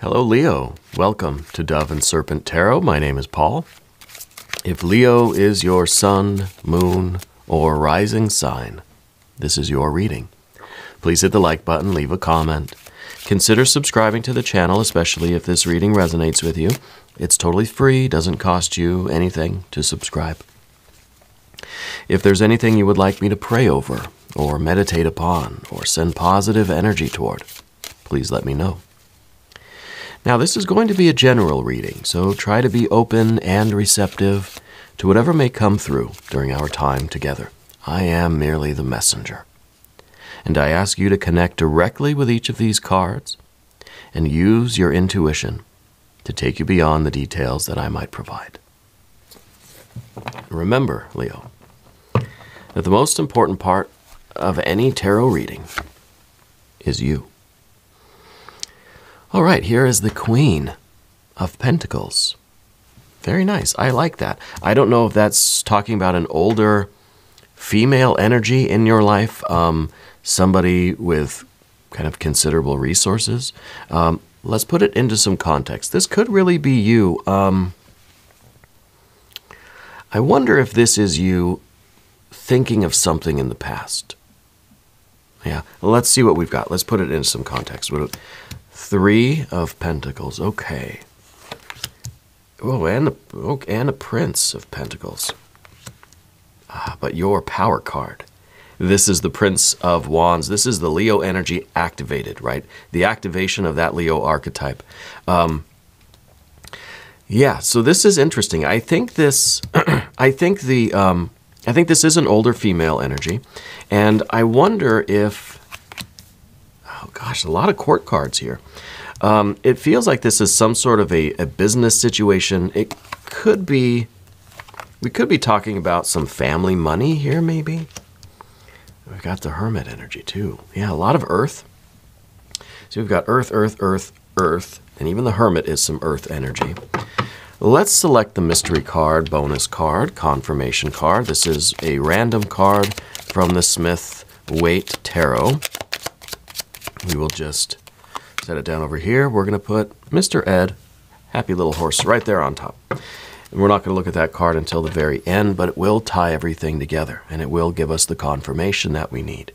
Hello, Leo. Welcome to Dove and Serpent Tarot. My name is Paul. If Leo is your sun, moon, or rising sign, this is your reading. Please hit the like button, leave a comment. Consider subscribing to the channel, especially if this reading resonates with you. It's totally free, doesn't cost you anything to subscribe. If there's anything you would like me to pray over, or meditate upon, or send positive energy toward, please let me know. Now, this is going to be a general reading, so try to be open and receptive to whatever may come through during our time together. I am merely the messenger. And I ask you to connect directly with each of these cards and use your intuition to take you beyond the details that I might provide. Remember, Leo, that the most important part of any tarot reading is you. All right, here is the Queen of Pentacles. Very nice. I like that. I don't know if that's talking about an older female energy in your life, somebody with kind of considerable resources. Let's put it into some context. This could really be you. I wonder if this is you thinking of something in the past. Yeah, well, let's see what we've got. Let's put it into some context. Three of Pentacles. Okay. Oh, and a Prince of Pentacles. But your power card. This is the Prince of Wands. This is the Leo energy activated, right? The activation of that Leo archetype. Yeah, so this is interesting. I think this I think this is an older female energy, and I wonder if, oh gosh, a lot of court cards here. It feels like this is some sort of a business situation. It could be, we could be talking about some family money here, maybe. We've got the Hermit energy too. Yeah, a lot of earth. So we've got earth, earth, earth, earth, and even the Hermit is some earth energy. Let's select the mystery card, bonus card, confirmation card. This is a random card from the Smith-Waite Tarot. We will just set it down over here. We're going to put Mr. Ed, happy little horse, right there on top. And we're not going to look at that card until the very end, but it will tie everything together, and it will give us the confirmation that we need.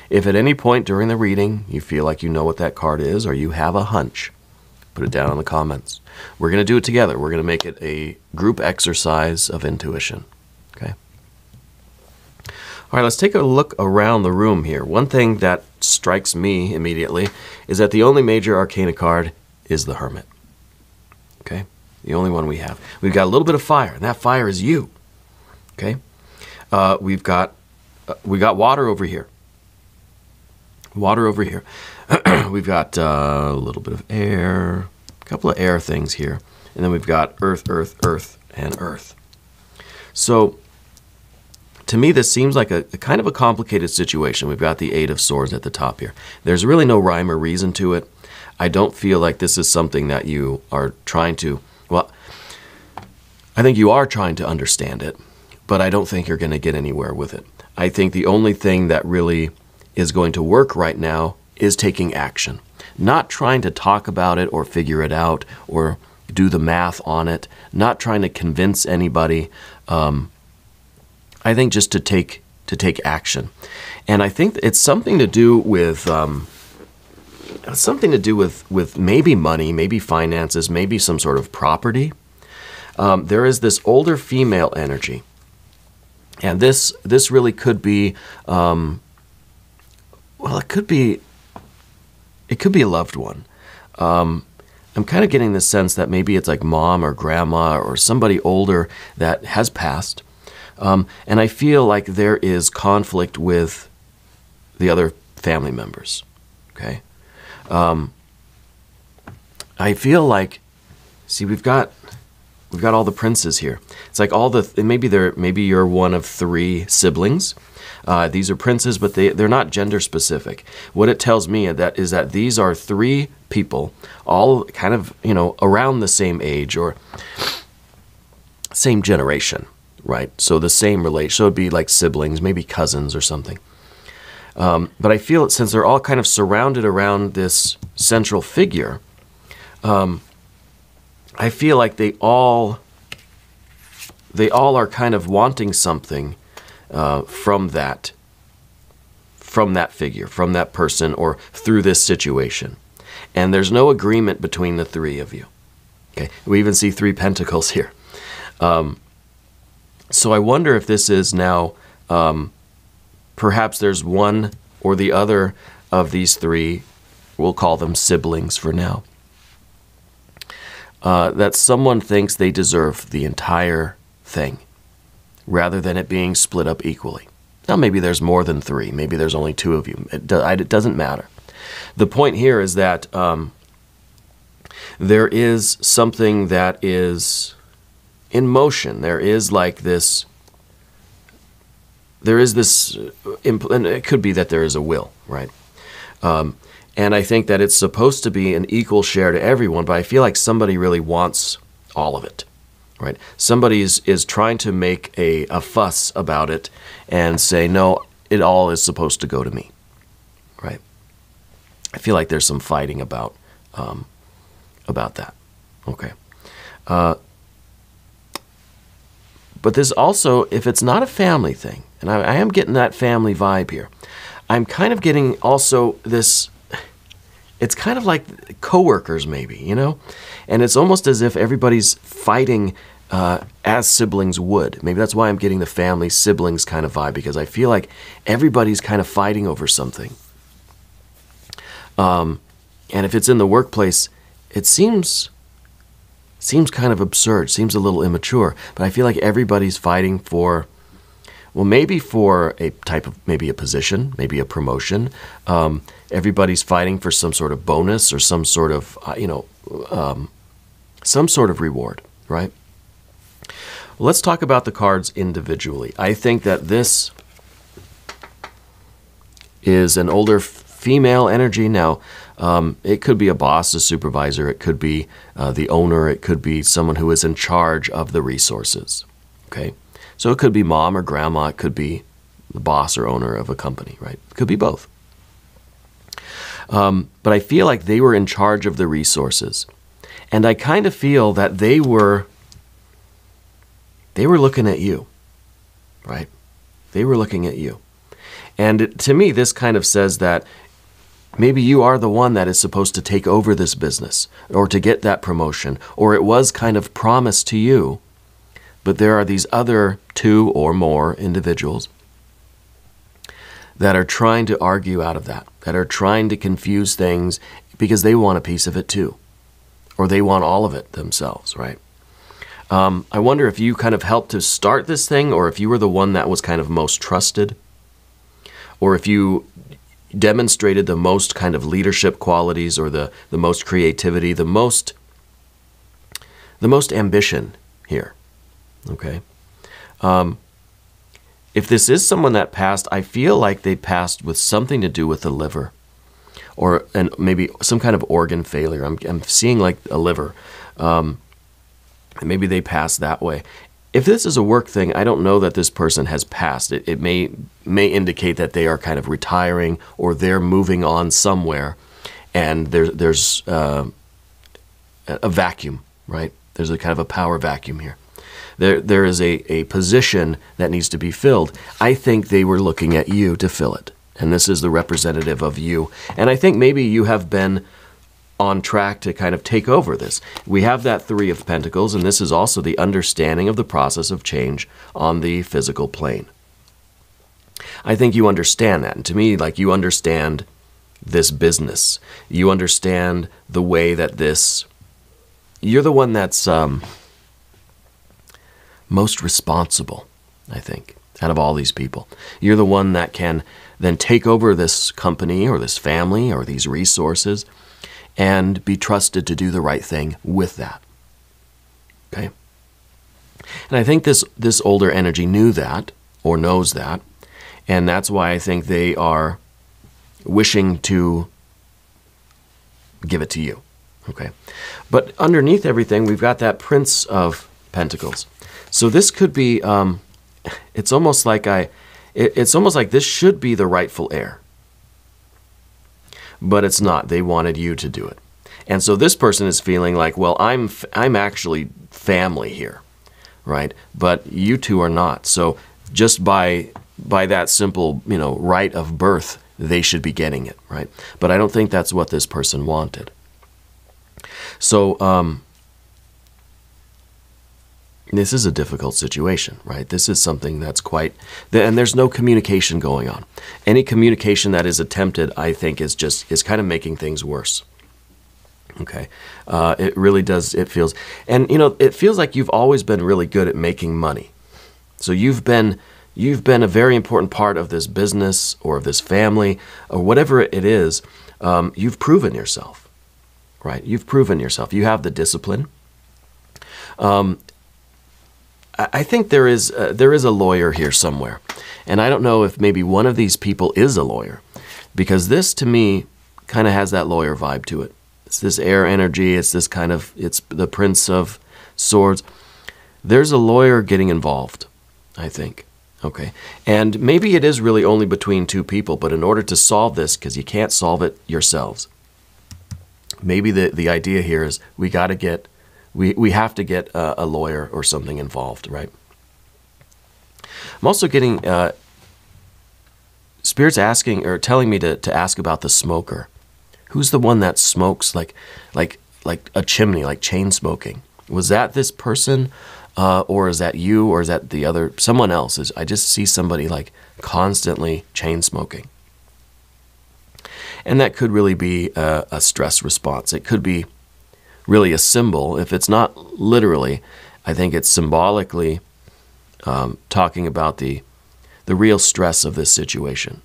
If at any point during the reading you feel like you know what that card is, or you have a hunch, put it down in the comments. We're going to do it together. We're going to make it a group exercise of intuition. Okay? All right, let's take a look around the room here. One thing that strikes me immediately is that the only major arcana card is the Hermit. Okay? The only one we have. We've got a little bit of fire, and that fire is you. Okay? We've got water over here. Water over here. We've got a little bit of air, a couple of air things here. And then we've got earth, earth, earth, and earth. So, to me, this seems like a kind of a complicated situation. We've got the Eight of Swords at the top here. There's really no rhyme or reason to it. I don't feel like this is something that you are trying to, well, I think you are trying to understand it, but I don't think you're going to get anywhere with it. I think the only thing that really is going to work right now is taking action. Not trying to talk about it or figure it out or do the math on it. Not trying to convince anybody. I think just to take action. And I think it's something to do with maybe money, maybe finances, maybe some sort of property. There is this older female energy. And this really could be, well, it could be a loved one. I'm kind of getting the sense that maybe it's like mom or grandma or somebody older that has passed. And I feel like there is conflict with the other family members. Okay? I feel like, see, we've got all the princes here. It's like all the, maybe you're one of three siblings. These are princes, but they're not gender specific. What it tells me is that these are three people, all kind of, around the same age or same generation, right? So the same relation. So it'd be like siblings, maybe cousins or something. But I feel since they're all kind of surrounded around this central figure, I feel like they all are kind of wanting something from that figure, from that person, or through this situation. And there's no agreement between the three of you. Okay, we even see 3 pentacles here. So I wonder if this is now, perhaps there's one or the other of these 3, we'll call them siblings for now, that someone thinks they deserve the entire thing rather than it being split up equally. Now, maybe there's more than 3. Maybe there's only 2 of you. It doesn't matter. The point here is that there is something that is in motion. There is like this, and it could be that there is a will, right? And I think that it's supposed to be an equal share to everyone, but I feel like somebody really wants all of it, right? Somebody is trying to make a fuss about it and say, no, it all is supposed to go to me, right? I feel like there's some fighting about that. Okay. But there's also, if it's not a family thing, and I am getting that family vibe here, I'm kind of getting also this, it's kind of like coworkers maybe, you know? And it's almost as if everybody's fighting as siblings would. Maybe that's why I'm getting the family siblings kind of vibe, because I feel like everybody's kind of fighting over something. And if it's in the workplace, it seems kind of absurd, seems a little immature, but I feel like everybody's fighting for, well, maybe for a type of, maybe a position, maybe a promotion. Everybody's fighting for some sort of bonus or some sort of, some sort of reward, right? Well, let's talk about the cards individually. I think that this is an older female energy. Now, it could be a boss, a supervisor, it could be the owner, it could be someone who is in charge of the resources, okay? So it could be mom or grandma, it could be the boss or owner of a company, right? It could be both. But I feel like they were in charge of the resources. And I kind of feel that they were looking at you, right? They were looking at you. And to me, this kind of says that maybe you are the one that is supposed to take over this business or to get that promotion, or it was kind of promised to you, but there are these other 2 or more individuals that are trying to argue out of that are trying to confuse things because they want a piece of it too, or they want all of it themselves, right? I wonder if you kind of helped to start this thing, or if you were the one that was kind of most trusted, or if you demonstrated the most kind of leadership qualities, or the most creativity, the most ambition here, okay? If this is someone that passed, I feel like they passed with something to do with the liver, and maybe some kind of organ failure. I'm seeing like a liver. And maybe they passed that way. If this is a work thing, I don't know that this person has passed. It may indicate that they are kind of retiring, or they're moving on somewhere, and there's a vacuum, right? There's a kind of a power vacuum here. There is a position that needs to be filled. I think they were looking at you to fill it, and this is the representative of you. And I think maybe you have been on track to kind of take over this. We have that 3 of Pentacles, and this is also the understanding of the process of change on the physical plane. I think you understand that, and to me, like, you understand this business. You understand the way that you're the one that's most responsible, I think, out of all these people. You're the one that can then take over this company or this family or these resources and be trusted to do the right thing with that. Okay? And I think this older energy knew that, or knows that, and that's why I think they are wishing to give it to you. Okay? But underneath everything, we've got that Prince of Pentacles. So this could be, it's almost like this should be the rightful heir. But it's not. They wanted you to do it. And so this person is feeling like, well, I'm actually family here, right? But you two are not. So just by that simple, right of birth, they should be getting it, right? But I don't think that's what this person wanted. So this is a difficult situation, right? This is something that's and there's no communication going on. Any communication that is attempted, I think, is kind of making things worse. Okay, it really does. It feels, and it feels like you've always been really good at making money. So you've been a very important part of this business or of this family or whatever it is. You've proven yourself, right? You've proven yourself. You have the discipline. I think there is a lawyer here somewhere, and I don't know if maybe one of these people is a lawyer, because this to me kind of has that lawyer vibe to it. It's this air energy. It's this it's the Prince of Swords. There's a lawyer getting involved, I think. Okay. And maybe it is really only between two people, but in order to solve this, because you can't solve it yourselves, maybe the idea here is we have to get a lawyer or something involved, right? I'm also getting spirits asking or telling me to ask about the smoker. Who's the one that smokes like a chimney, like chain smoking? Was that this person, or is that you, or is that the other, someone else? I just see somebody like constantly chain smoking. And that could really be a stress response. It could be really a symbol. If it's not literally, I think it's symbolically talking about the real stress of this situation.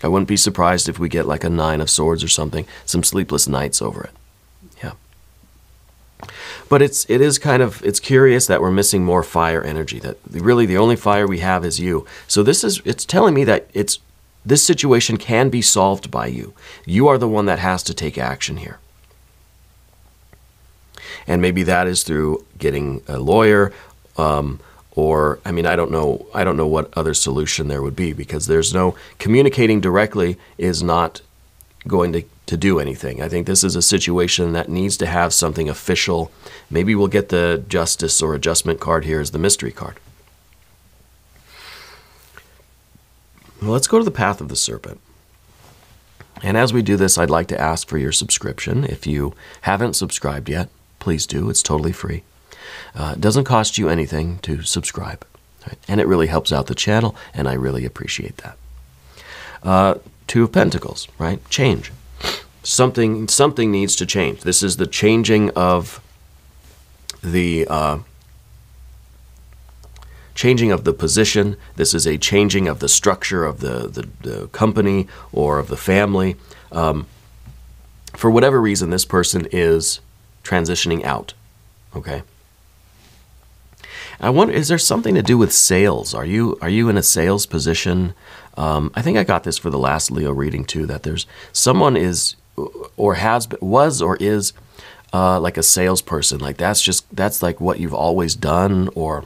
I wouldn't be surprised if we get like a 9 of Swords or something, some sleepless nights over it. Yeah. But it's curious that we're missing more fire energy, that really the only fire we have is you. So it's telling me that this situation can be solved by you. You are the one that has to take action here. And maybe that is through getting a lawyer, or I don't know what other solution there would be, because there's no communicating directly is not going to do anything. I think this is a situation that needs to have something official. Maybe we'll get the Justice or Adjustment card here as the mystery card. Well, let's go to the Path of the Serpent. And as we do this, I'd like to ask for your subscription. If you haven't subscribed yet, please do. It's totally free. It doesn't cost you anything to subscribe. Right? And it really helps out the channel, and I really appreciate that. 2 of Pentacles, right? Change. Something needs to change. This is the changing of the position. This is a changing of the structure of the company or of the family. For whatever reason, this person is transitioning out. Okay. I wonder, is there something to do with sales? Are you in a sales position? I think I got this for the last Leo reading too, that there's someone is or was or is like a salesperson. Like that's like what you've always done, or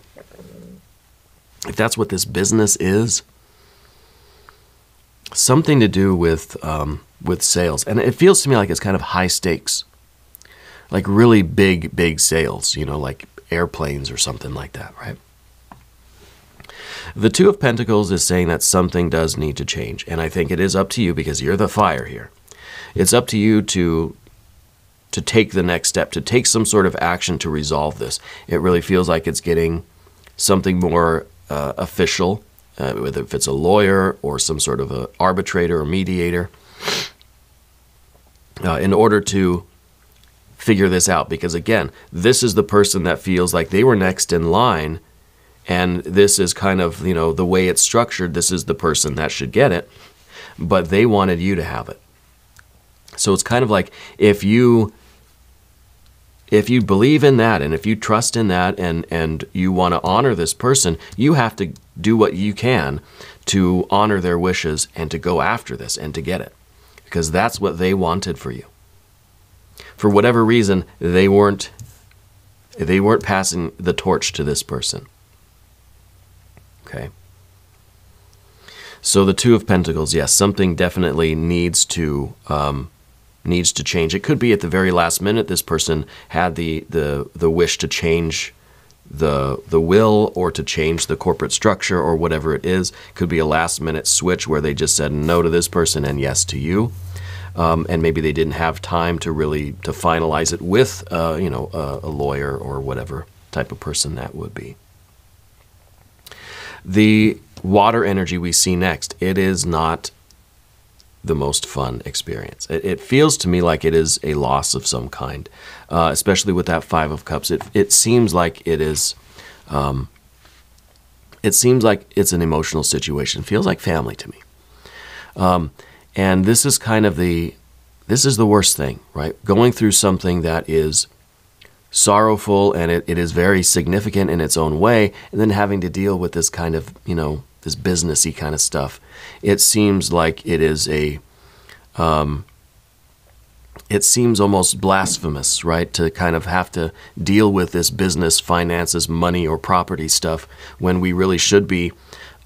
if that's what this business is. Something to do with sales. And it feels to me like it's kind of high stakes. Like really big sales, like airplanes or something like that, right? The 2 of Pentacles is saying that something does need to change. And I think it is up to you, because you're the fire here. It's up to you to take the next step, to take some sort of action to resolve this. It really feels like it's getting something more official, whether if it's a lawyer or some sort of an arbitrator or mediator, in order to figure this out. Because again, this is the person that feels like they were next in line, and this is kind of, the way it's structured, this is the person that should get it, but they wanted you to have it. So it's kind of like if you believe in that, and if you trust in that, and you want to honor this person, you have to do what you can to honor their wishes and to go after this and to get it, because that's what they wanted for you. For whatever reason, they weren't passing the torch to this person. Okay. So the 2 of Pentacles, yes, something definitely needs to needs to change. It could be at the very last minute this person had the wish to change the will or to change the corporate structure or whatever it is. Could be a last minute switch where they just said no to this person and yes to you. And maybe they didn't have time to finalize it with a lawyer or whatever type of person that would be. The water energy we see next, it is not the most fun experience. It feels to me like it is a loss of some kind, especially with that Five of Cups. It seems like it is. It seems like it's an emotional situation. It feels like family to me. And this is kind of this is the worst thing, right? Going through something that is sorrowful and it is very significant in its own way, and then having to deal with this kind of, this businessy kind of stuff. It seems like it is it seems almost blasphemous, right? To kind of have to deal with this business, finances, money, or property stuff when we really should be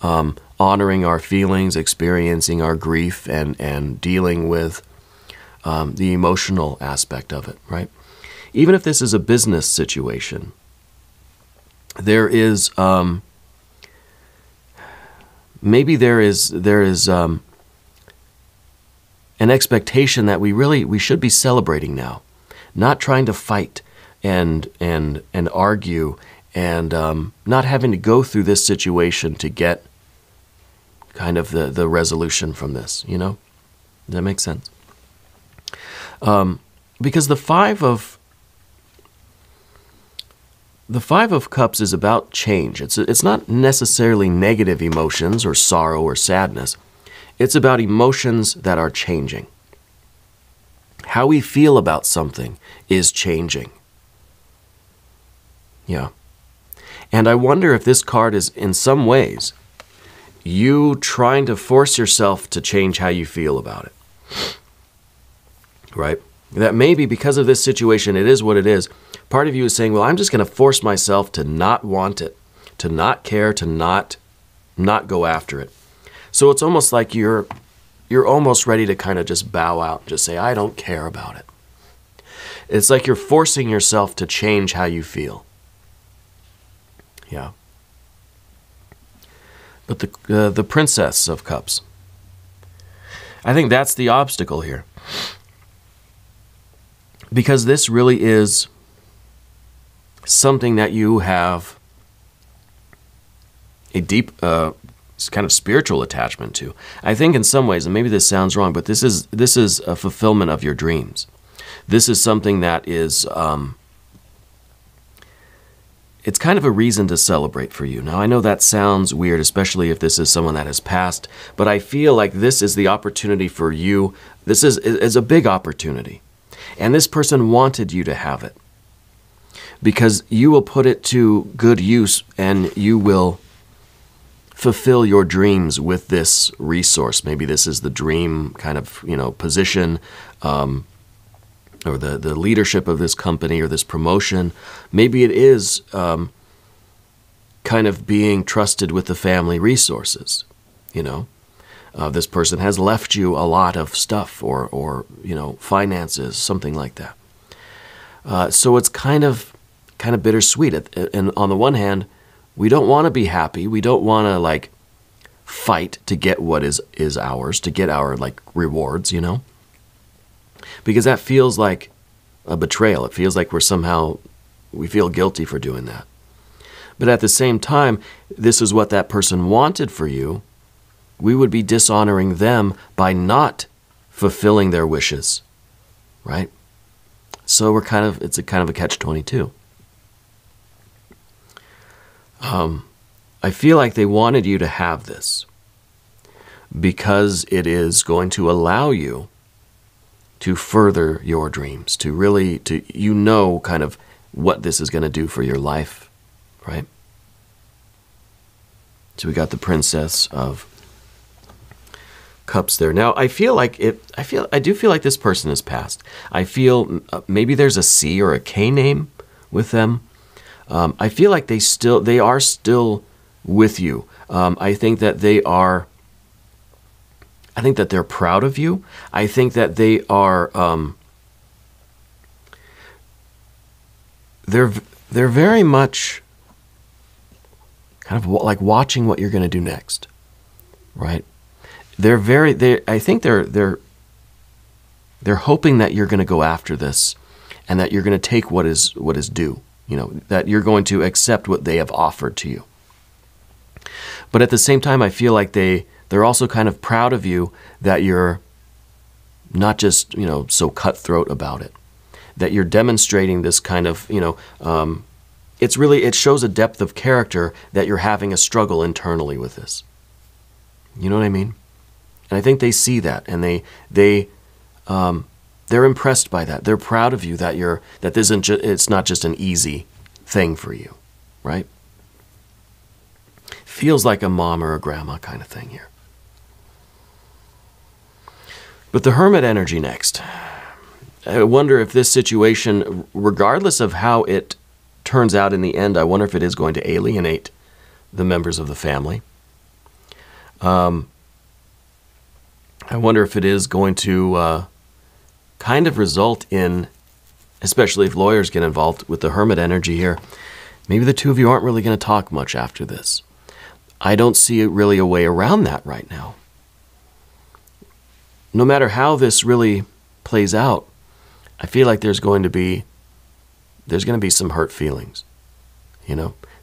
honoring our feelings, experiencing our grief, and dealing with the emotional aspect of it, right? Even if this is a business situation, there is maybe there is an expectation that we should be celebrating now, not trying to fight and argue and not having to go through this situation to get kind of the resolution from this. Does that make sense? Because the Five of Cups is about change. It's not necessarily negative emotions or sorrow or sadness. It's about emotions that are changing. How we feel about something is changing. Yeah. And I wonder if this card is, in some ways, you trying to force yourself to change how you feel about it. Right? That maybe because of this situation, it is what it is. Part of you is saying, well, I'm just going to force myself to not want it, to not care, to not go after it. So it's almost like you're almost ready to kind of just bow out and just say, I don't care about it. It's like you're forcing yourself to change how you feel. Yeah. But the Princess of Cups, I think that's the obstacle here. Because this really is something that you have a deep kind of spiritual attachment to. I think in some ways, and maybe this sounds wrong, but this is a fulfillment of your dreams. This is something that is, it's kind of a reason to celebrate for you. Now, I know that sounds weird, especially if this is someone that has passed, but I feel like this is the opportunity for you. This is a big opportunity. And this person wanted you to have it because you will put it to good use and you will fulfill your dreams with this resource. Maybe this is the dream kind of, position or the leadership of this company or this promotion. Maybe it is kind of being trusted with the family resources, this person has left you a lot of stuff or finances, something like that. So it's kind of bittersweet. And on the one hand, we don't want to be happy. We don't want to fight to get what is ours, to get our rewards, because that feels like a betrayal. It feels like we feel guilty for doing that. But at the same time, this is what that person wanted for you. We would be dishonoring them by not fulfilling their wishes, right? So it's a kind of a catch-22. I feel like they wanted you to have this because it is going to allow you to further your dreams, to really, kind of what this is going to do for your life, right? So we got the Princess of Cups there. Now, I do feel like this person has passed. I feel maybe there's a C or a K name with them. I feel like they are still with you. I think that I think that they're proud of you. I think that they are, they're very much kind of like watching what you're going to do next, right? I think they're hoping that you're going to go after this and that you're going to take what is due, that you're going to accept what they have offered to you. But at the same time, I feel like they're also kind of proud of you that you're not just, so cutthroat about it, that you're demonstrating this kind of, it shows a depth of character that you're having a struggle internally with this. You know what I mean? And I think they see that, and they're impressed by that. They're proud of you that it's not just an easy thing for you, right? Feels like a mom or a grandma kind of thing here. But the Hermit energy next. I wonder if this situation, regardless of how it turns out in the end, I wonder if it is going to alienate the members of the family. I wonder if it is going to kind of result in, especially if lawyers get involved with the Hermit energy here, maybe the two of you aren't really going to talk much after this. I don't see really a way around that right now. No matter how this really plays out, I feel like there's going to be some hurt feelings.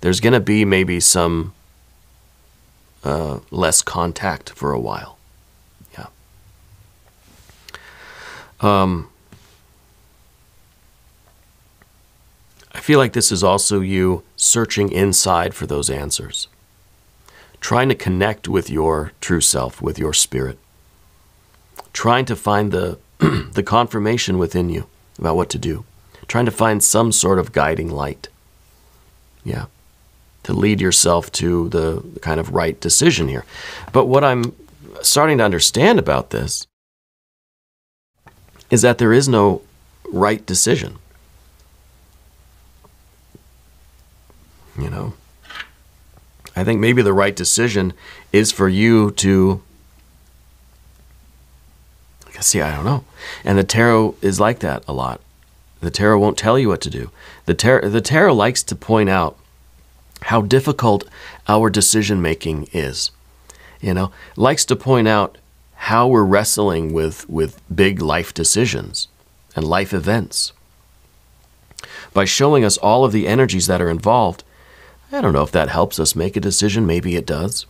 There's going to be maybe some less contact for a while. Yeah. I feel like this is also you searching inside for those answers, trying to connect with your true self, with your spirit, trying to find the confirmation within you about what to do, trying to find some sort of guiding light. Yeah. To lead yourself to the kind of right decision here. But what I'm starting to understand about this is that there is no right decision. I think maybe the right decision is for you to, I don't know. And the tarot is like that a lot. The tarot won't tell you what to do. The tarot likes to point out how difficult our decision making is. Likes to point out how we're wrestling with big life decisions and life events. By showing us all of the energies that are involved, I don't know if that helps us make a decision. Maybe it does.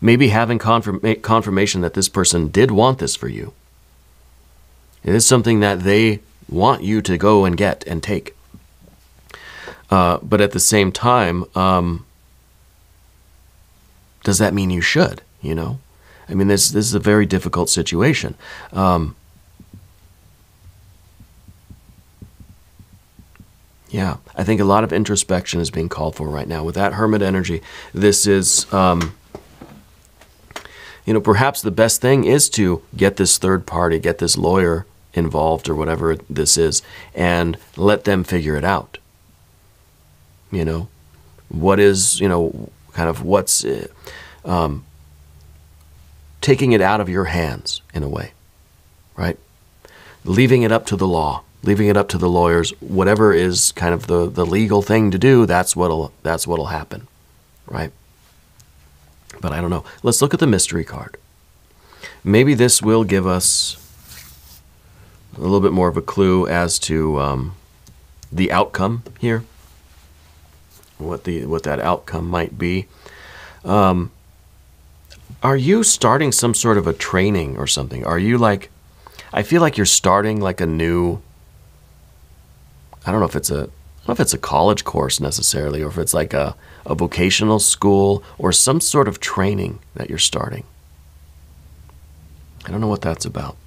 Maybe having confirmation that this person did want this for you. It is something that they want you to go and get and take. But at the same time, does that mean you should? This is a very difficult situation. Yeah, I think a lot of introspection is being called for right now. With that Hermit energy, this is, perhaps the best thing is to get this third party, get this lawyer involved or whatever this is, and let them figure it out. What is, kind of what's taking it out of your hands in a way, right? Leaving it up to the law. Leaving it up to the lawyers, whatever is kind of the legal thing to do, that's what'll happen, right? But I don't know. Let's look at the mystery card. Maybe this will give us a little bit more of a clue as to the outcome here, what that outcome might be. Are you starting some sort of a training or something? Are you like? I feel like you're starting like a new. I don't know if it's a college course necessarily, or if it's like a vocational school or some sort of training that you're starting. I don't know what that's about.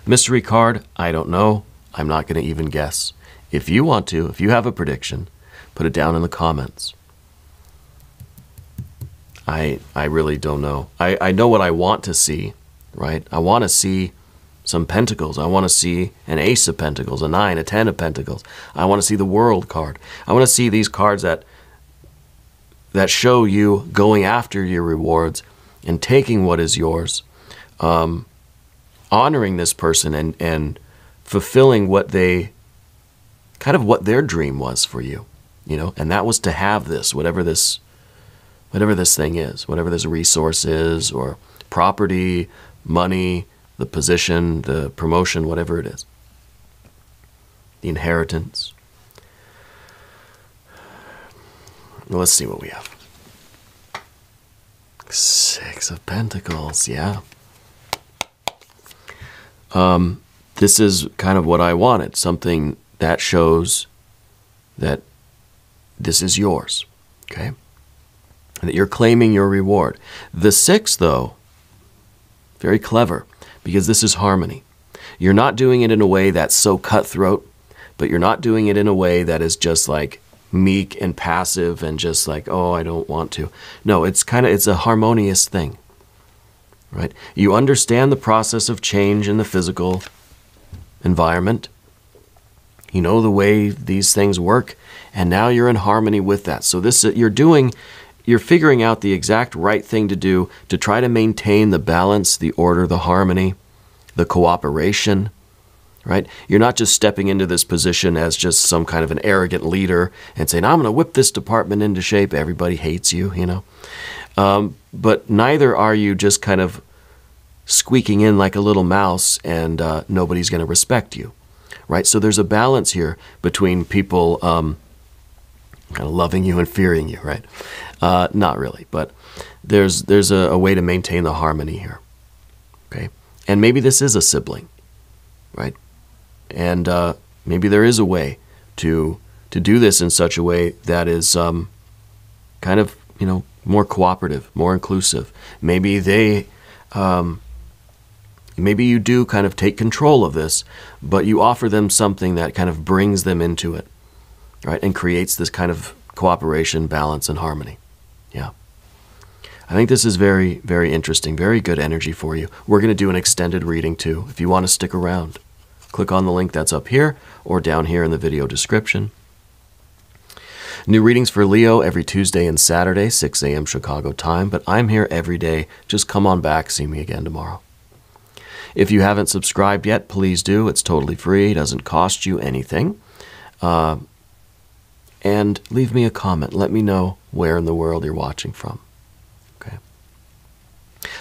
Mystery card, I don't know. I'm not going to even guess. If you want to, if you have a prediction, put it down in the comments. I really don't know. I know what I want to see, right? I want to see some pentacles. I want to see an ace of pentacles, a 9, a 10 of pentacles. I want to see the world card. I want to see these cards that show you going after your rewards and taking what is yours honoring this person and fulfilling what they, kind of what their dream was for you, you know, and that was to have this, whatever this thing is, whatever this resource is, or property, money, the position, the promotion, whatever it is, the inheritance. Well, let's see what we have. Six of Pentacles, yeah. This is kind of what I wanted, something that shows that this is yours, okay? And that you're claiming your reward. The six, though, very clever, because this is harmony. You're not doing it in a way that's so cutthroat, but you're not doing it in a way that is just like meek and passive and just like, oh, I don't want to. No, it's a harmonious thing, right? You understand the process of change in the physical environment. You know the way these things work, and now you're in harmony with that. So this, you're figuring out the exact right thing to do to try to maintain the balance, the order, the harmony, the cooperation, right? You're not just stepping into this position as just some kind of an arrogant leader and saying, I'm going to whip this department into shape. Everybody hates you, you know. But neither are you just kind of squeaking in like a little mouse and nobody's going to respect you, right? So there's a balance here between people kind of loving you and fearing you, right? Not really, but there's a way to maintain the harmony here, okay? And maybe this is a sibling, right? And maybe there is a way to do this in such a way that is kind of, you know, more cooperative, more inclusive. Maybe they, maybe you do kind of take control of this, but you offer them something that kind of brings them into it, right? And creates this kind of cooperation, balance, and harmony. Yeah. I think this is very, very interesting, very good energy for you. We're going to do an extended reading too, if you want to stick around. Click on the link that's up here or down here in the video description. New readings for Leo every Tuesday and Saturday, 6 a.m. Chicago time, but I'm here every day. Just come on back, see me again tomorrow. If you haven't subscribed yet, please do. It's totally free. It doesn't cost you anything. And leave me a comment. Let me know where in the world you're watching from. Okay.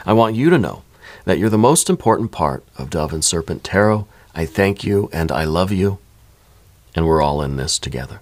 I want you to know that you're the most important part of Dove and Serpent Tarot. I thank you and I love you, and we're all in this together.